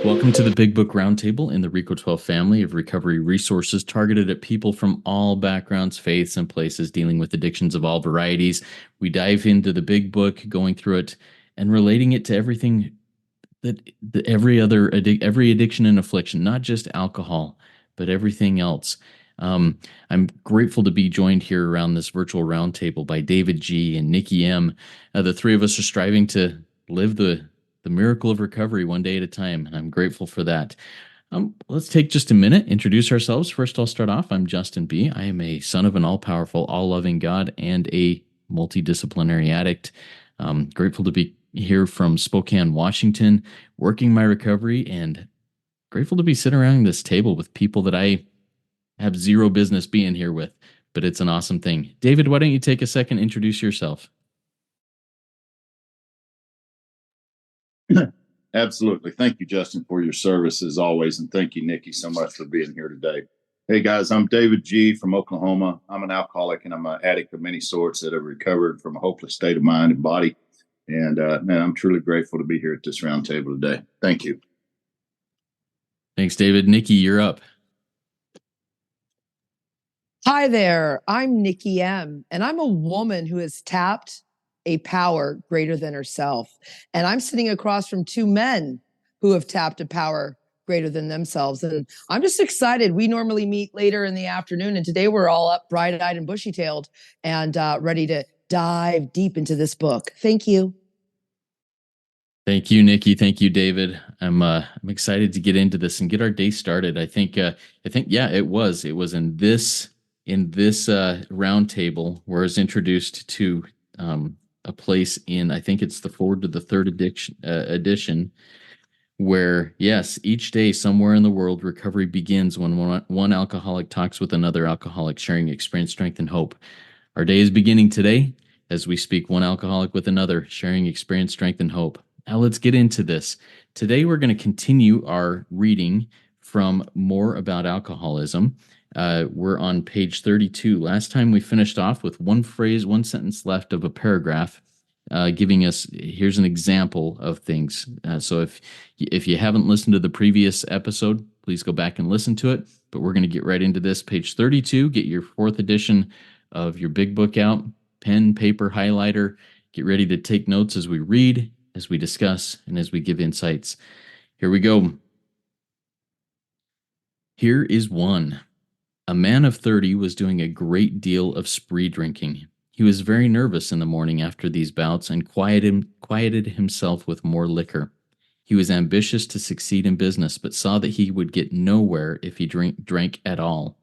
Welcome to the Big Book Roundtable in the RICO 12 family of recovery resources targeted at people from all backgrounds, faiths, and places dealing with addictions of all varieties. We dive into the big book, going through it and relating it to everything that every addiction and affliction, not just alcohol, but everything else. I'm grateful to be joined here around this virtual roundtable by David G. and Nikki M. The three of us are striving to live the miracle of recovery one day at a time, and I'm grateful for that. Let's take just a minute, introduce ourselves. First, I'll start off. I'm Justin B. I am a son of an all-powerful, all-loving God and a multidisciplinary addict. Grateful to be here from Spokane, Washington, working my recovery, and grateful to be sitting around this table with people that I have zero business being here with, but it's an awesome thing. David, why don't you take a second, introduce yourself? Absolutely. Thank you, Justin, for your service as always. And thank you, Nikki, so much for being here today. Hey, guys, I'm David G. from Oklahoma. I'm an alcoholic and I'm an addict of many sorts that have recovered from a hopeless state of mind and body. And man, I'm truly grateful to be here at this roundtable today. Thank you. Thanks, David. Nikki, you're up. Hi there, I'm Nikki M, and I'm a woman who has tapped a power greater than herself. And I'm sitting across from two men who have tapped a power greater than themselves. And I'm just excited. We normally meet later in the afternoon, and today we're all up bright-eyed and bushy-tailed and ready to dive deep into this book. Thank you. Thank you, Nikki. Thank you, David. I'm excited to get into this and get our day started. I think yeah, it was in this roundtable where I was introduced to a place in, I think it's the forward to the third edition, where yes, each day somewhere in the world recovery begins when one alcoholic talks with another alcoholic, sharing experience, strength, and hope. Our day is beginning today as we speak one alcoholic with another, sharing experience, strength, and hope. Now let's get into this. Today we're going to continue our reading from More About Alcoholism. We're on page 32. Last time we finished off with one phrase, one sentence left of a paragraph, giving us, here's an example of things. So if you haven't listened to the previous episode, please go back and listen to it. But we're going to get right into this. Page 32, get your fourth edition of your big book out, pen, paper, highlighter. Get ready to take notes as we read, as we discuss, and as we give insights. Here we go. Here is one. A man of 30 was doing a great deal of spree drinking. He was very nervous in the morning after these bouts and quieted himself with more liquor. He was ambitious to succeed in business, but saw that he would get nowhere if he drank at all.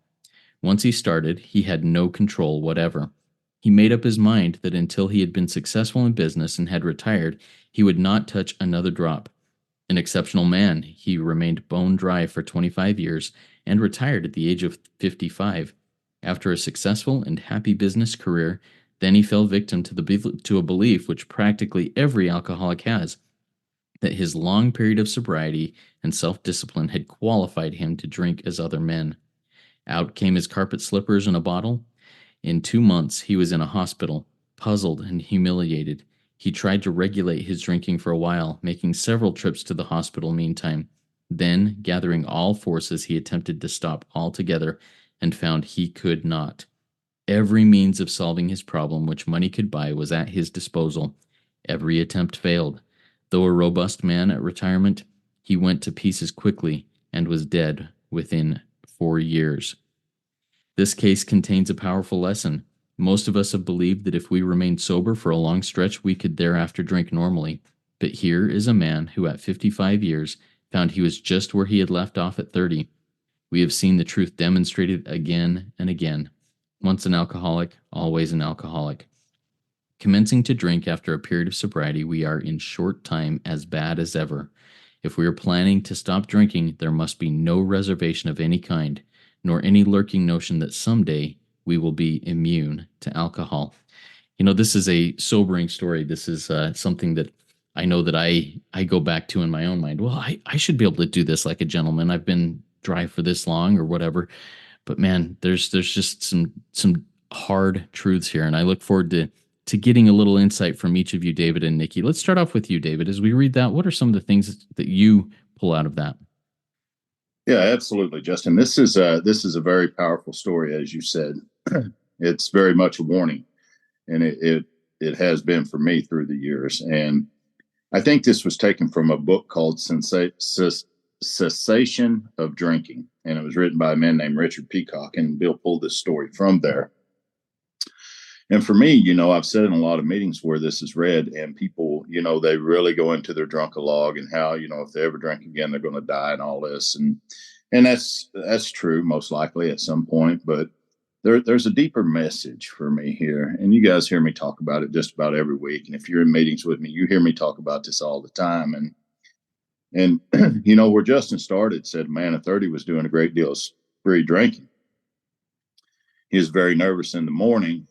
Once he started, he had no control whatever. He made up his mind that until he had been successful in business and had retired, he would not touch another drop. An exceptional man, he remained bone dry for 25 years and retired at the age of 55. After a successful and happy business career, then he fell victim to a belief which practically every alcoholic has, that his long period of sobriety and self-discipline had qualified him to drink as other men. Out came his carpet slippers and a bottle. In 2 months, he was in a hospital, puzzled and humiliated. He tried to regulate his drinking for a while, making several trips to the hospital meantime. Then, gathering all forces, he attempted to stop altogether and found he could not. Every means of solving his problem which money could buy was at his disposal. Every attempt failed. Though a robust man at retirement, he went to pieces quickly and was dead within 4 years. This case contains a powerful lesson. Most of us have believed that if we remained sober for a long stretch, we could thereafter drink normally. But here is a man who at 55 years found he was just where he had left off at 30. We have seen the truth demonstrated again and again. Once an alcoholic, always an alcoholic. Commencing to drink after a period of sobriety, we are in short time as bad as ever. If we are planning to stop drinking, there must be no reservation of any kind, nor any lurking notion that someday we will be immune to alcohol. You know, this is a sobering story. This is something that I know that I go back to in my own mind. Well, I should be able to do this like a gentleman. I've been dry for this long or whatever. But man, there's just some hard truths here, and I look forward to getting a little insight from each of you, David and Nikki. Let's start off with you, David. As we read that, what are some of the things that you pull out of that? Yeah, absolutely, Justin. This is a very powerful story, as you said. It's very much a warning, and it has been for me through the years. And I think this was taken from a book called Cessation of Drinking, and it was written by a man named Richard Peacock. And Bill pulled this story from there. And for me, I've said in a lot of meetings where this is read, and people, they really go into their drunk-a-log and how, if they ever drink again, they're going to die and all this. And that's true, most likely at some point. But there's a deeper message for me here. And you guys hear me talk about it just about every week. And if you're in meetings with me, you hear me talk about this all the time. And where Justin started, said a man of 30 was doing a great deal of spree drinking. He was very nervous in the morning.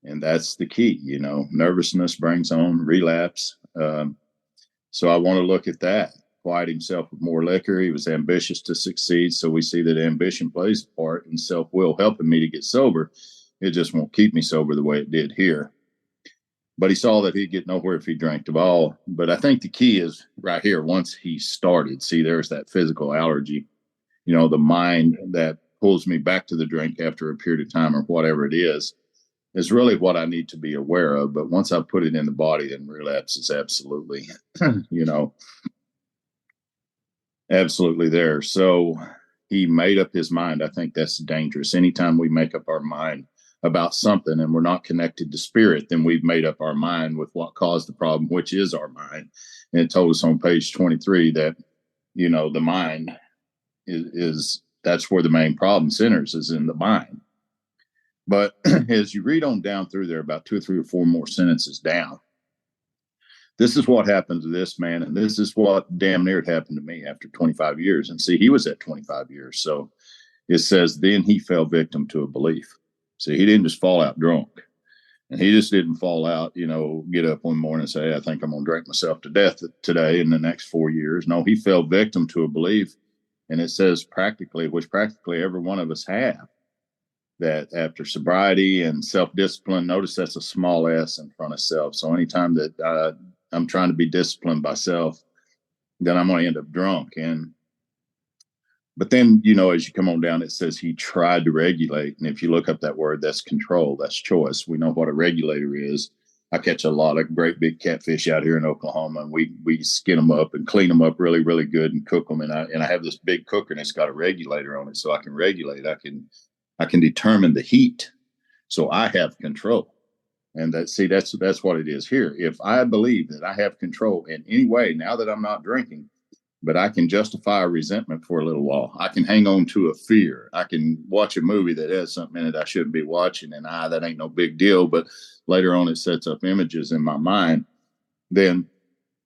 And that's the key, nervousness brings on relapse. So I want to look at that. Quiet himself with more liquor. He was ambitious to succeed. So we see that ambition plays a part in self-will helping me to get sober. It just won't keep me sober the way it did here. But he saw that he'd get nowhere if he drank at all. But I think the key is right here. Once he started, see, there's that physical allergy, the mind that pulls me back to the drink after a period of time or whatever it is really what I need to be aware of. But once I put it in the body, then relapse is absolutely, absolutely there. So he made up his mind. I think that's dangerous. Anytime we make up our mind about something and we're not connected to spirit, then we've made up our mind with what caused the problem, which is our mind. And it told us on page 23 that, the mind is that's where the main problem centers, is in the mind. But as you read on down through there, about 2 or 3 or 4 more sentences down, this is what happened to this man. And this is what damn near happened to me after 25 years. And see, he was at 25 years. So it says, then he fell victim to a belief. See, he didn't just fall out drunk. And he just didn't fall out, get up one morning and say, I think I'm going to drink myself to death today in the next 4 years. No, he fell victim to a belief. And it says practically every one of us have. That after sobriety and self-discipline, notice that's a small s in front of self. So anytime that I'm trying to be disciplined by self, then I'm going to end up drunk. But then, as you come on down, it says he tried to regulate. And if you look up that word, that's control, that's choice. We know what a regulator is. I catch a lot of great big catfish out here in Oklahoma, and we skin them up and clean them up really, really good and cook them. And I have this big cooker, and it's got a regulator on it, so I can regulate. I can determine the heat, so I have control. And that's what it is here. If I believe that I have control in any way, now that I'm not drinking, but I can justify a resentment for a little while. I can hang on to a fear. I can watch a movie that has something in it I shouldn't be watching, and that ain't no big deal. But later on, it sets up images in my mind. Then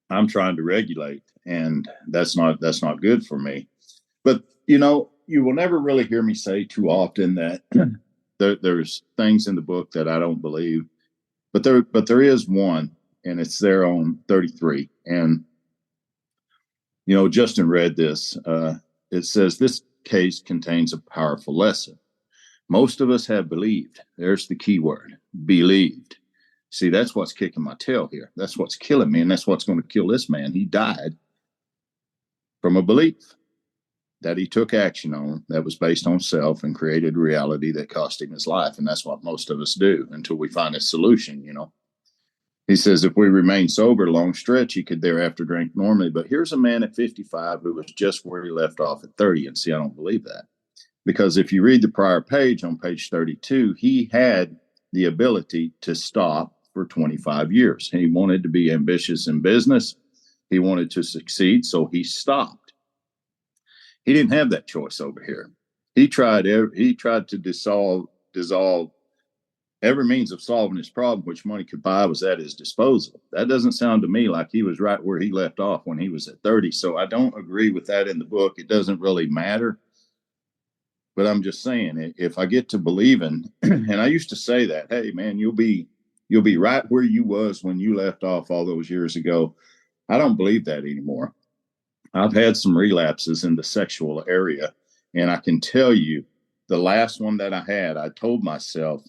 I'm trying to regulate, and that's not good for me. But you will never really hear me say too often that there's things in the book that I don't believe, but there is one, and it's there on 33. And, Justin read this. It says, this case contains a powerful lesson. Most of us have believed. There's the key word, believed. See, that's what's kicking my tail here. That's what's killing me. And that's what's going to kill this man. He died from a belief that he took action on that was based on self and created a reality that cost him his life. And that's what most of us do until we find a solution, He says if we remain sober a long stretch, he could thereafter drink normally. But here's a man at 55 who was just where he left off at 30. And see, I don't believe that. Because if you read the prior page on page 32, he had the ability to stop for 25 years. He wanted to be ambitious in business. He wanted to succeed, so he stopped. He didn't have that choice over here. He tried to dissolve every means of solving his problem, which money could buy, was at his disposal. That doesn't sound to me like he was right where he left off when he was at 30. So I don't agree with that in the book. It doesn't really matter. But I'm just saying, if I get to believing, and I used to say that, hey man, you'll be right where you was when you left off all those years ago. I don't believe that anymore. I've had some relapses in the sexual area, and I can tell you the last one that I had, I told myself,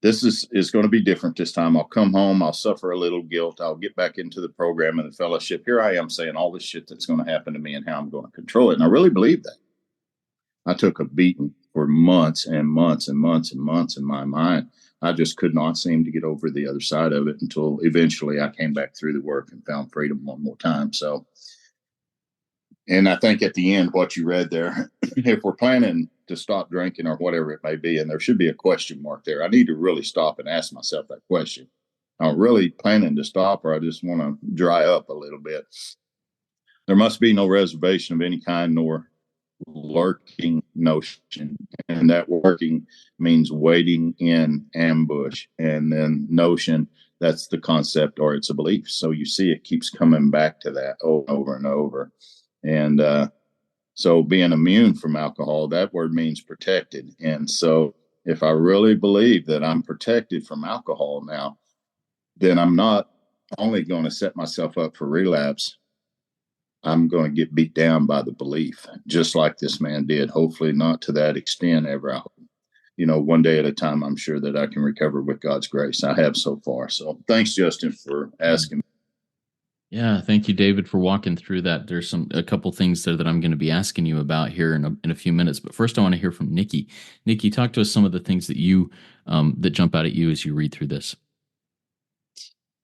this is going to be different this time. I'll come home, I'll suffer a little guilt, I'll get back into the program and the fellowship. Here I am saying all this shit that's going to happen to me and how I'm going to control it. And I really believe that. I took a beating for months and months and months and months in my mind. I just could not seem to get over the other side of it until eventually I came back through the work and found freedom one more time. So, and I think at the end, what you read there, if we're planning to stop drinking or whatever it may be, and there should be a question mark there, I need to really stop and ask myself that question. I'm really planning to stop, or I just want to dry up a little bit. There must be no reservation of any kind, nor lurking notion. And that working means waiting in ambush. And then notion, that's the concept, or it's a belief. So you see it keeps coming back to that over and over. And so being immune from alcohol, that word means protected. And so if I really believe that I'm protected from alcohol now, then I'm not only going to set myself up for relapse, I'm going to get beat down by the belief, just like this man did. Hopefully not to that extent ever. One day at a time, I'm sure that I can recover with God's grace. I have so far. So thanks, Justin, for asking me. Yeah, thank you, David, for walking through that. There's a couple things there that I'm going to be asking you about here in a few minutes. But first, I want to hear from Nikki. Nikki, talk to us some of the things that that jump out at you as you read through this.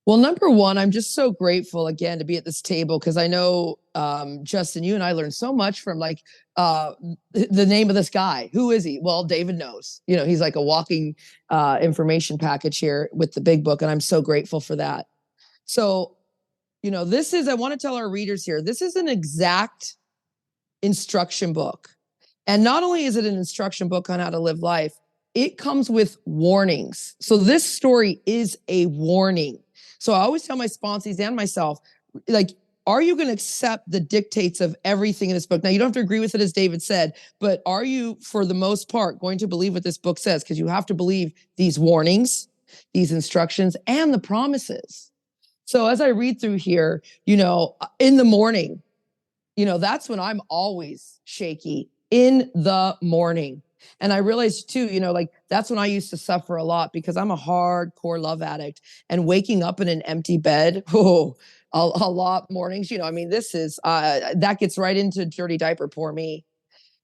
Well, number one, I'm just so grateful again to be at this table because I know, Justin, you and I learned so much from the name of this guy. Who is he? Well, David knows. He's like a walking information package here with the Big Book, and I'm so grateful for that. So, I want to tell our readers here, this is an exact instruction book. And not only is it an instruction book on how to live life, it comes with warnings. So this story is a warning. So I always tell my sponsees and myself, are you going to accept the dictates of everything in this book? Now, you don't have to agree with it, as David said, but are you, for the most part, going to believe what this book says? Because you have to believe these warnings, these instructions, and the promises. So as I read through here, in the morning, that's when I'm always shaky, in the morning. And I realized too, that's when I used to suffer a lot because I'm a hardcore love addict, and waking up in an empty bed, a lot mornings, this is, that gets right into dirty diaper, pour me.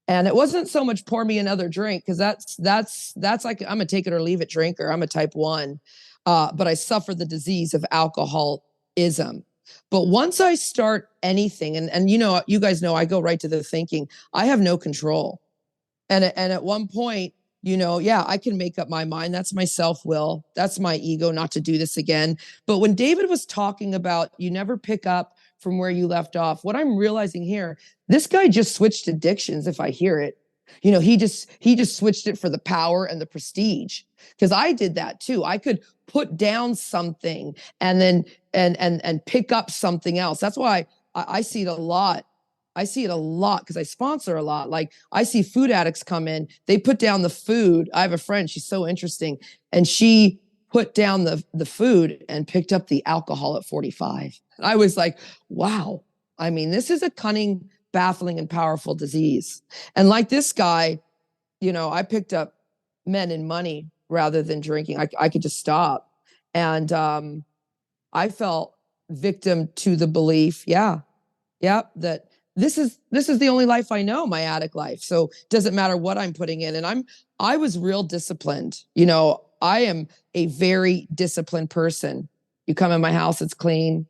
And it wasn't so much pour me another drink, because that's like, I'm a take it or leave it drinker. I'm a type 1. But I suffer the disease of alcoholism. But once I start anything, and you guys know, I go right to the thinking, I have no control. And at one point, I can make up my mind. That's my self-will. That's my ego not to do this again. But when David was talking about you never pick up from where you left off, what I'm realizing here, this guy just switched addictions. If I hear it, he just switched it for the power and the prestige. Because I did that too. I could put down something and then and pick up something else. That's why I see it a lot. I see it a lot because I sponsor a lot. Like, I see food addicts come in, they put down the food. I have a friend, she's so interesting. And she put down the food and picked up the alcohol at 45. And I was like, wow. I mean, this is a cunning, baffling, and powerful disease. And like this guy, I picked up men and money rather than drinking. I could just stop. And I felt victim to the belief, that this is the only life I know, my addict life. So it doesn't matter what I'm putting in. And I was real disciplined. I am a very disciplined person. You come in my house, it's clean.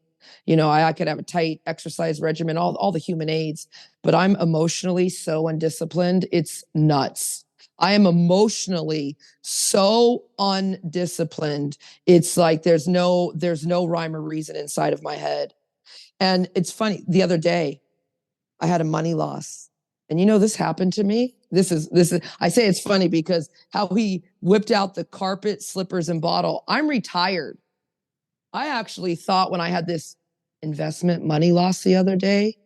I could have a tight exercise regimen, all the human aids, but I'm emotionally so undisciplined. It's nuts. I am emotionally so undisciplined. It's like there's no rhyme or reason inside of my head. And it's funny, the other day, I had a money loss. And this happened to me. This is, I say it's funny because how he whipped out the carpet, slippers, and bottle. I'm retired. I actually thought when I had this investment money loss the other day,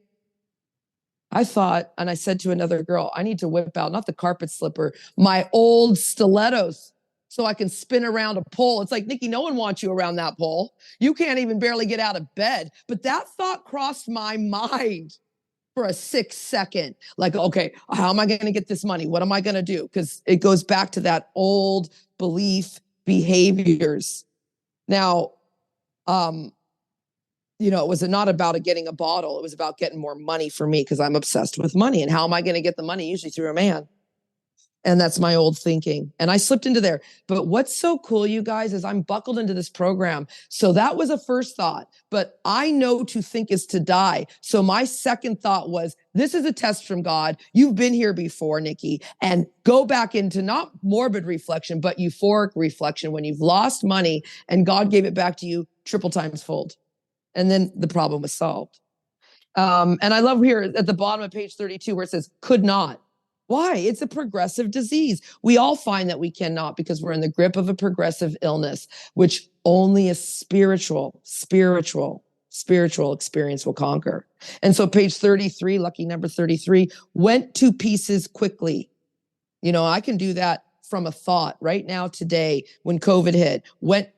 I thought, and I said to another girl, I need to whip out, not the carpet slipper, my old stilettos so I can spin around a pole. It's like, Nikki, no one wants you around that pole. You can't even barely get out of bed. But that thought crossed my mind for a 6-second. Like, okay, how am I going to get this money? What am I going to do? Because it goes back to that old belief behaviors. Now, it was not about getting a bottle. It was about getting more money for me because I'm obsessed with money. And how am I going to get the money? Usually through a man. And that's my old thinking. And I slipped into there. But what's so cool, you guys, is I'm buckled into this program. So that was a first thought. But I know to think is to die. So my second thought was, this is a test from God. You've been here before, Nikki. And go back into not morbid reflection, but euphoric reflection when you've lost money and God gave it back to you triple times fold. And then the problem was solved. And I love here at the bottom of page 32 where it says, could not. Why? It's a progressive disease. We all find that we cannot because we're in the grip of a progressive illness, which only a spiritual experience will conquer. And so page 33, lucky number 33, went to pieces quickly. I can do that from a thought right now today when COVID hit. What?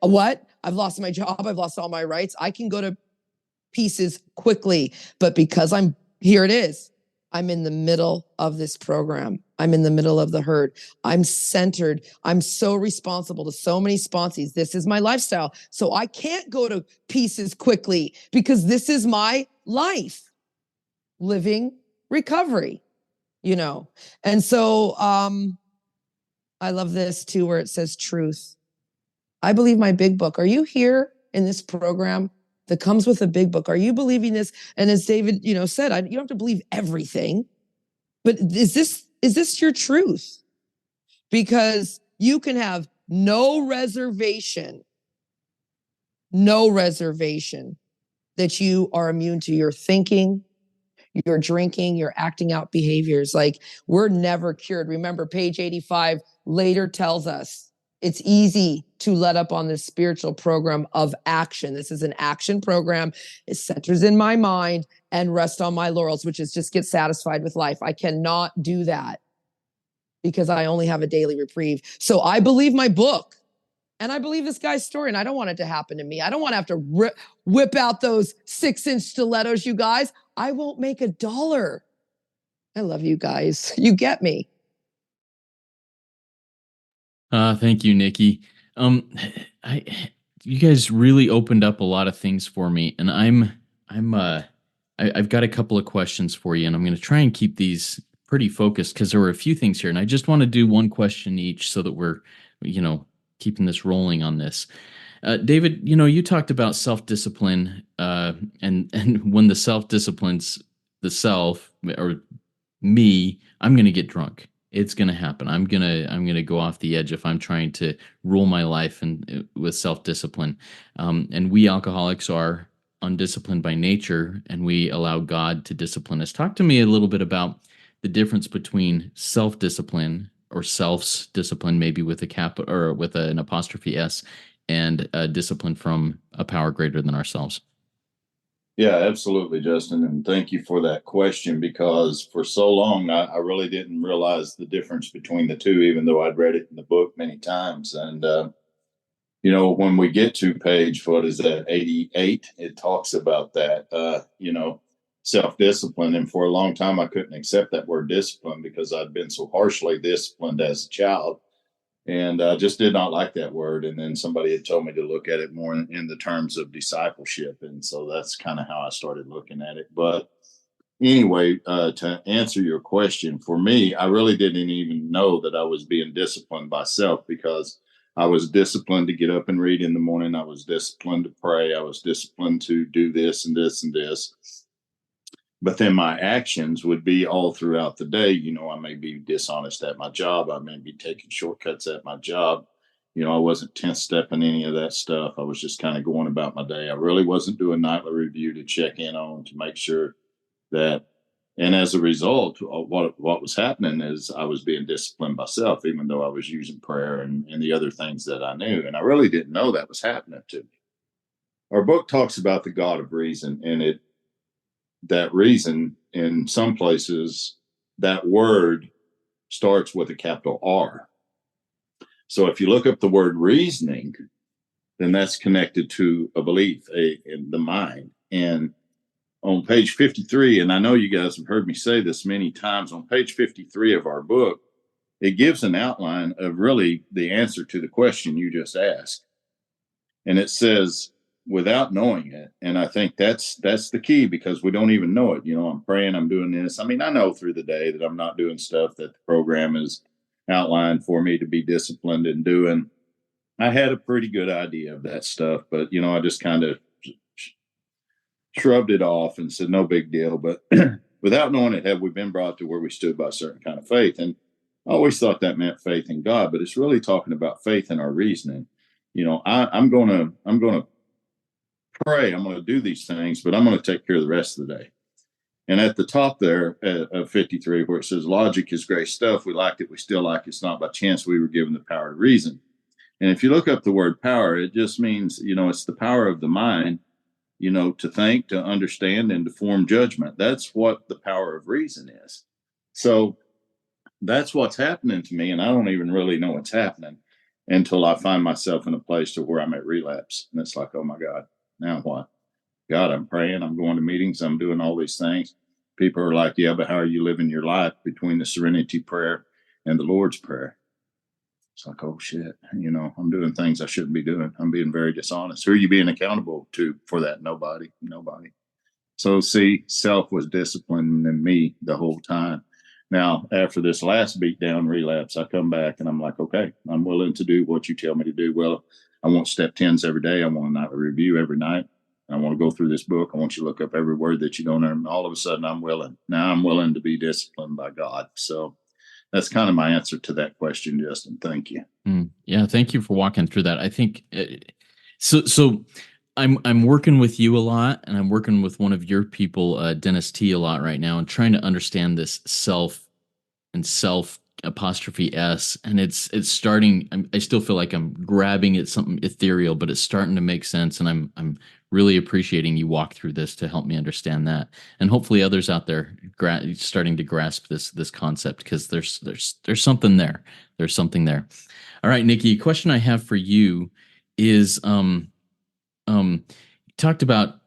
I've lost my job. I've lost all my rights. I can go to pieces quickly, but because here it is. I'm in the middle of this program. I'm in the middle of the herd. I'm centered. I'm so responsible to so many sponsees. This is my lifestyle. So I can't go to pieces quickly because this is my life, living recovery, And so I love this too, where it says truth. I believe my big book. Are you here in this program that comes with a big book? Are you believing this? And as David, said, you don't have to believe everything, but is this your truth? Because you can have no reservation that you are immune to your thinking, your drinking, your acting out behaviors. Like, we're never cured. Remember, page 85 later tells us it's easy to let up on this spiritual program of action. This is an action program. It centers in my mind and rest on my laurels, which is just get satisfied with life. I cannot do that because I only have a daily reprieve. So I believe my book and I believe this guy's story, and I don't want it to happen to me. I don't want to have to whip out those 6-inch stilettos, you guys. I won't make $1. I love you guys. You get me. Thank you, Nikki. You guys really opened up a lot of things for me, and I've got a couple of questions for you, and I'm going to try and keep these pretty focused because there were a few things here, and I just want to do one question each so that we're, keeping this rolling on this. David, you talked about self-discipline, and when the self disciplines the self or me, I'm going to get drunk. It's going to happen. I'm going to go off the edge if I'm trying to rule my life and with self-discipline. And we alcoholics are undisciplined by nature, and we allow God to discipline us. Talk to me a little bit about the difference between self-discipline or self's discipline, maybe with a cap or with an apostrophe S, and discipline from a power greater than ourselves. Yeah, absolutely, Justin. And thank you for that question, because for so long, I really didn't realize the difference between the two, even though I'd read it in the book many times. And, when we get to page, 88, it talks about that, self-discipline. And for a long time, I couldn't accept that word discipline because I'd been so harshly disciplined as a child. And I just did not like that word. And then somebody had told me to look at it more in the terms of discipleship. And so that's kind of how I started looking at it. But anyway, to answer your question, for me, I really didn't even know that I was being disciplined by self, because I was disciplined to get up and read in the morning. I was disciplined to pray. I was disciplined to do this and this and this. But then my actions would be all throughout the day. I may be dishonest at my job. I may be taking shortcuts at my job. I wasn't 10th stepping any of that stuff. I was just kind of going about my day. I really wasn't doing nightly review to check in on, to make sure that. And as a result, what was happening is I was being disciplined by self, even though I was using prayer and the other things that I knew. And I really didn't know that was happening to me. Our book talks about the God of reason, and that reason, in some places, that word starts with a capital R. So if you look up the word reasoning, then that's connected to a belief in the mind. And on page 53, and I know you guys have heard me say this many times, on page 53 of our book, it gives an outline of really the answer to the question you just asked. And it says, without knowing it. And I think that's the key, because we don't even know it. I'm praying, I'm doing this. I mean, I know through the day that I'm not doing stuff that the program is outlined for me to be disciplined in doing. I had a pretty good idea of that stuff, but I just kind of shrugged it off and said, no big deal. But without knowing it, have we been brought to where we stood by a certain kind of faith? And I always thought that meant faith in God, but it's really talking about faith in our reasoning. I'm gonna pray, I'm gonna do these things, but I'm gonna take care of the rest of the day. And at the top there of 53, where it says logic is great stuff, we liked it, we still like it, it's not by chance we were given the power to reason. And if you look up the word power, it just means, it's the power of the mind, to think, to understand, and to form judgment. That's what the power of reason is. So that's what's happening to me. And I don't even really know what's happening until I find myself in a place to where I'm at relapse. And it's like, oh my God, now what? God, I'm praying, I'm going to meetings, I'm doing all these things. People are like, yeah, but how are you living your life between the serenity prayer and the Lord's prayer? It's like, oh shit, I'm doing things I shouldn't be doing. I'm being very dishonest. Who are you being accountable to for that? Nobody. So see, self was disciplining me the whole time. Now, after this last beatdown relapse, I come back and I'm like, okay, I'm willing to do what you tell me to do. Well, I want step 10s every day. I want a nightly review every night. I want to go through this book. I want you to look up every word that you don't know. And all of a sudden, I'm willing. Now I'm willing to be disciplined by God. So that's kind of my answer to that question, Justin. Thank you. Yeah, thank you for walking through that. I think so. I'm working with you a lot, and I'm working with one of your people, Dennis T, a lot right now, and trying to understand this self and self apostrophe S, and it's starting. I still feel like I'm grabbing at something ethereal, but it's starting to make sense, and I'm really appreciating you walk through this to help me understand that, and hopefully others out there starting to grasp this concept, because there's something there. There's something there. All right, Nikki, a question I have for you is you talked about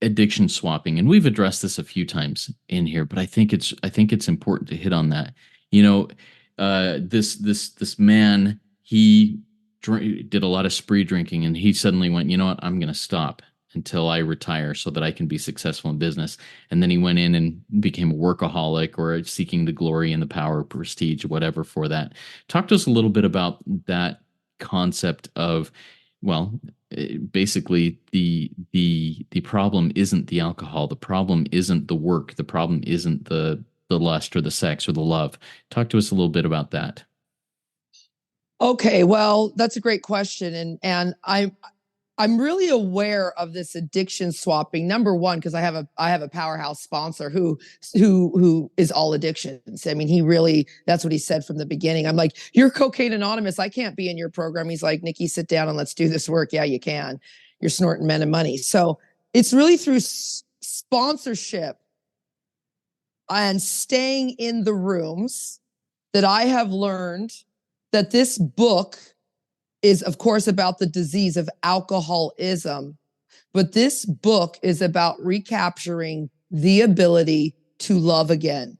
addiction swapping, and we've addressed this a few times in here, but I think it's important to hit on that. This man, he did a lot of spree drinking, and he suddenly went, you know what, I'm going to stop until I retire so that I can be successful in business. And then he went in and became a workaholic, or seeking the glory and the power, prestige, whatever for that. Talk to us a little bit about that concept of, well, basically the problem isn't the alcohol, the problem isn't the work, the problem isn't the lust or the sex or the love. Talk to us a little bit about that. Okay, well, that's a great question, and I'm really aware of this addiction swapping. Number one, because I have a powerhouse sponsor who is all addictions. I mean, that's what he said from the beginning. I'm like, you're Cocaine Anonymous. I can't be in your program. He's like, Nikki, sit down and let's do this work. Yeah, you can. You're snorting men and money. So it's really through sponsorship and staying in the rooms that I have learned that this book is, of course, about the disease of alcoholism, but this book is about recapturing the ability to love again,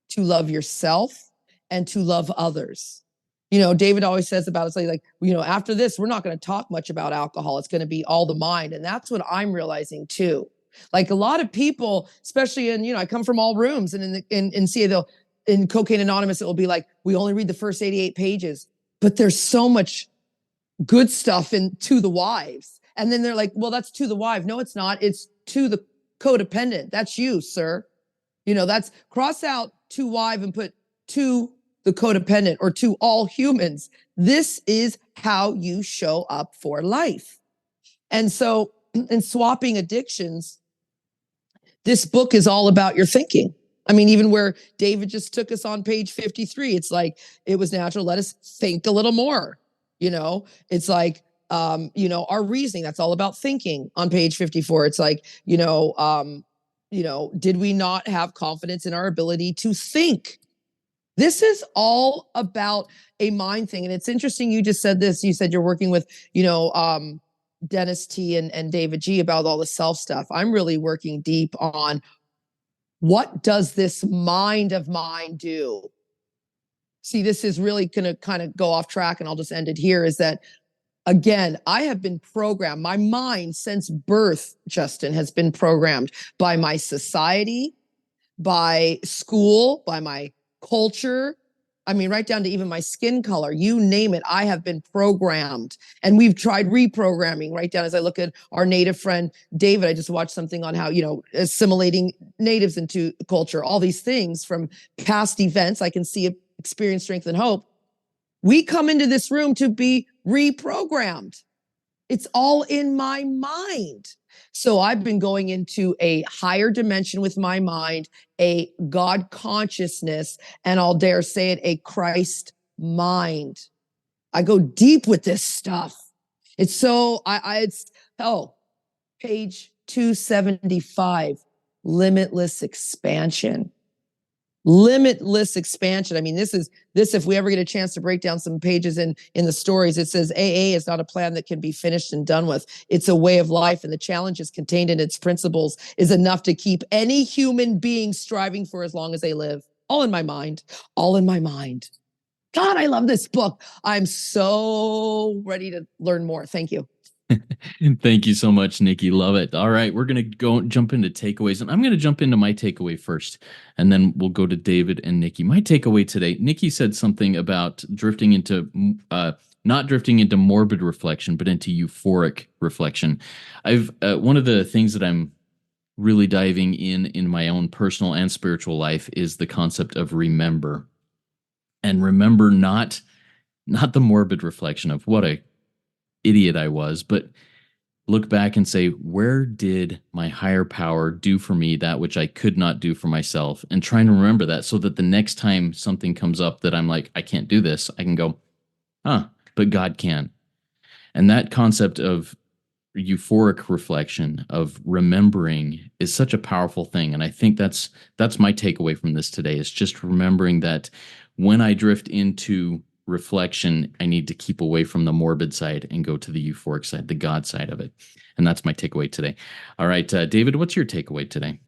to love yourself and to love others. David always says about it, like, after this, we're not going to talk much about alcohol. It's going to be all the mind. And that's what I'm realizing too. Like a lot of people, especially in, I come from all rooms, and in CA, in Cocaine Anonymous, it will be like, we only read the first 88 pages, but there's so much good stuff in To the Wives. And then they're like, well, that's to the wife. No, it's not. It's to the codependent. That's you, sir. That's cross out to wife and put to the codependent, or to all humans. This is how you show up for life. And so in swapping addictions, this book is all about your thinking. I mean, even where David just took us on page 53, it's like, it was natural. Let us think a little more. It's like, our reasoning, that's all about thinking on page 54. It's like, did we not have confidence in our ability to think? This is all about a mind thing. And it's interesting. You just said this, you said you're working with, Dennis T and David G about all the self stuff. I'm really working deep on what does this mind of mine do? see, this is really going to kind of go off track, and I'll just end it here, is that, again, I have been programmed. My mind since birth, Justin, has been programmed by my society, by school, by my culture. I mean, right down to even my skin color, you name it, I have been programmed. And we've tried reprogramming right down as I look at our native friend, David. I just watched something on how, assimilating natives into culture, all these things from past events. I can see experience, strength, and hope. We come into this room to be reprogrammed. It's all in my mind. So I've been going into a higher dimension with my mind, a God consciousness, and I'll dare say it, a Christ mind. I go deep with this stuff. It's so, page 275, limitless expansion. Limitless expansion. I mean, this, if we ever get a chance to break down some pages in the stories, it says AA is not a plan that can be finished and done with. It's a way of life, and the challenges contained in its principles is enough to keep any human being striving for as long as they live. All in my mind. All in my mind. God, I love this book. I'm so ready to learn more. Thank you. Thank you so much, Nikki. Love it. All right, we're going to jump into takeaways, and I'm going to jump into my takeaway first, and then we'll go to David and Nikki. My takeaway today, Nikki said something about drifting into, not drifting into morbid reflection, but into euphoric reflection. One of the things that I'm really diving in my own personal and spiritual life is the concept of remember. And remember not the morbid reflection of what a idiot I was, but look back and say, where did my higher power do for me that which I could not do for myself? And trying to remember that so that the next time something comes up that I'm like, I can't do this, I can go, but God can. And that concept of euphoric reflection, of remembering, is such a powerful thing. And I think that's my takeaway from this today, is just remembering that when I drift into reflection, I need to keep away from the morbid side and go to the euphoric side, the God side of it. And that's my takeaway today. All right, David, what's your takeaway today?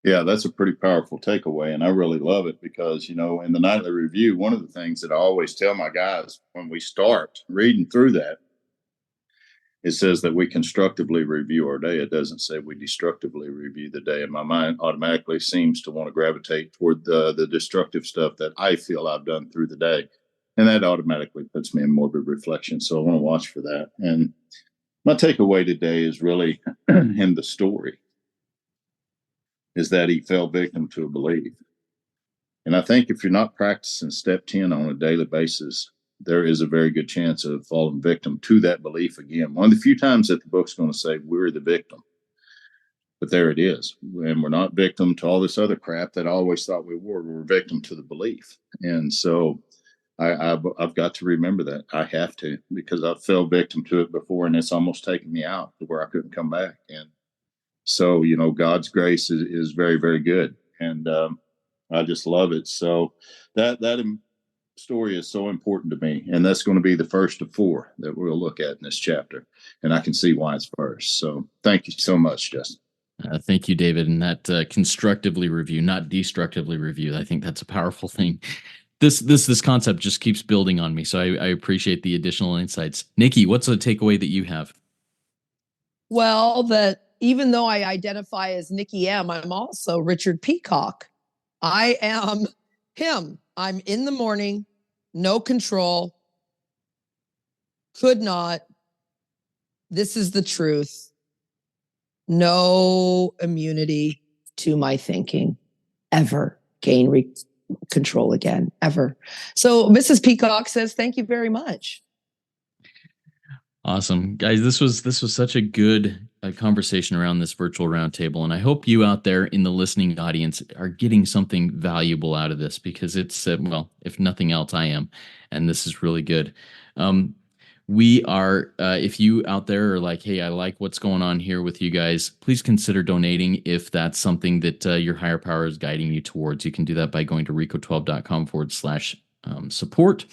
Yeah, that's a pretty powerful takeaway. And I really love it because, in the nightly review, one of the things that I always tell my guys when we start reading through that, it says that we constructively review our day. It doesn't say we destructively review the day. And my mind automatically seems to want to gravitate toward the destructive stuff that I feel I've done through the day. And that automatically puts me in morbid reflection. So I want to watch for that. And my takeaway today is really in the story, is that he fell victim to a belief. And I think if you're not practicing step 10 on a daily basis, there is a very good chance of falling victim to that belief again. One of the few times that the book's going to say we're the victim. But there it is. And we're not victim to all this other crap that I always thought we were. We're victim to the belief. And so I've got to remember that. I have to, because I fell victim to it before, and it's almost taken me out to where I couldn't come back. And so, God's grace is very, very good. And I just love it. So that story is so important to me, and that's going to be the first of 4 that we'll look at in this chapter, and I can see why it's first. So thank you so much, Justin. Thank you, David. And that constructively review, not destructively review, I think that's a powerful thing. This concept just keeps building on me, so I appreciate the additional insights. Nikki, what's a takeaway that you have? Well, that even though I identify as Nikki M, I'm also Richard Peacock. I am him. I'm in the morning, no control, could not. This is the truth. No immunity to my thinking, ever gain control again, ever. So Mrs. Peacock says, thank you very much. Awesome, guys. This was such a good conversation around this virtual roundtable, and I hope you out there in the listening audience are getting something valuable out of this, because it's well, if nothing else, I am, and this is really good. We are, if you out there are like, hey, I like what's going on here with you guys, please consider donating if that's something that your higher power is guiding you towards. You can do that by going to rico12.com/support.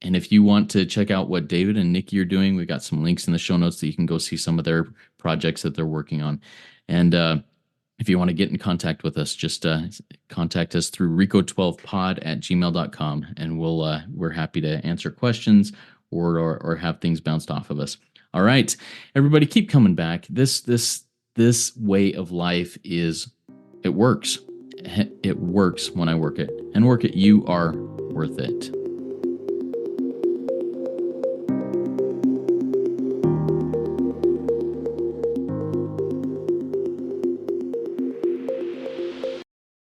And if you want to check out what David and Nikki are doing, we've got some links in the show notes that you can go see some of their projects that they're working on. And If you want to get in contact with us, just contact us through rico12pod@gmail.com, and we're happy to answer questions or have things bounced off of us. All right, everybody, keep coming back. This way of life it works. It works when I work it, and work it. You are worth it.